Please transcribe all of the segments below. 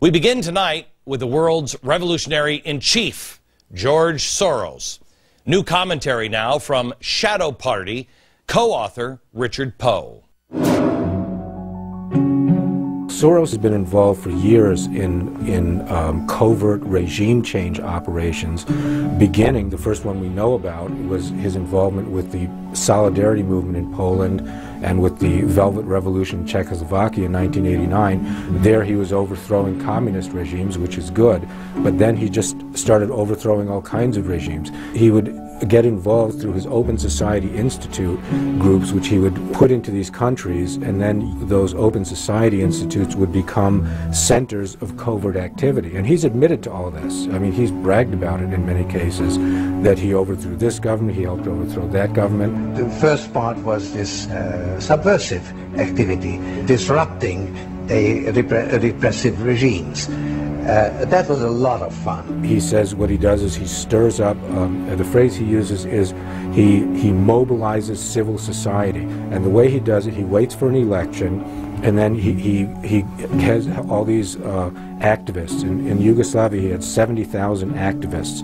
We begin tonight with the world's revolutionary-in-chief, George Soros. New commentary now from Shadow Party co-author Richard Poe. Soros has been involved for years in covert regime change operations. Beginning, the first one we know about was his involvement with the Solidarity movement in Poland and with the Velvet Revolution in Czechoslovakia in 1989. There he was overthrowing communist regimes, which is good, but then he just started overthrowing all kinds of regimes. He would get involved through his Open Society Institute groups, which he would put into these countries, and then those Open Society Institutes would become centers of covert activity. And he's admitted to all this. I mean, he's bragged about it in many cases, that he overthrew this government, he helped overthrow that government. The first part was this subversive activity, disrupting repressive regimes. That was a lot of fun. He says what he does is he stirs up, the phrase he uses is he mobilizes civil society. And the way he does it, he waits for an election, and then he has all these activists. In Yugoslavia, he had 70,000 activists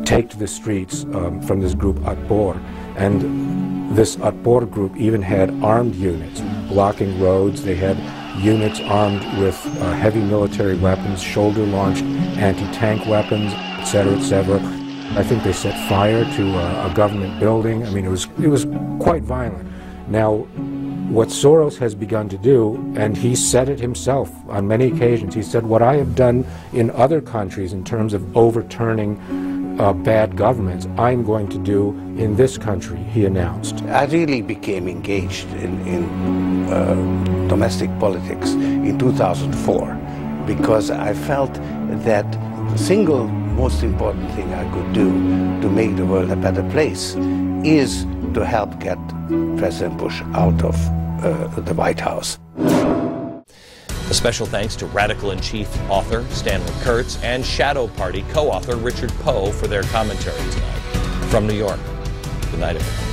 take to the streets from this group Otpor. And this Otpor group even had armed units blocking roads. They had units armed with heavy military weapons, shoulder-launched anti-tank weapons, etc., etc. I think they set fire to a government building. I mean, it was quite violent. Now, what Soros has begun to do, and he said it himself on many occasions, he said, what I have done in other countries in terms of overturning bad governments, I'm going to do in this country, he announced. I really became engaged in domestic politics in 2004 because I felt that the single most important thing I could do to make the world a better place is to help get President Bush out of the White House. A special thanks to Radical-in-Chief author Stanley Kurtz and Shadow Party co-author Richard Poe for their commentary tonight. From New York, good night, everyone.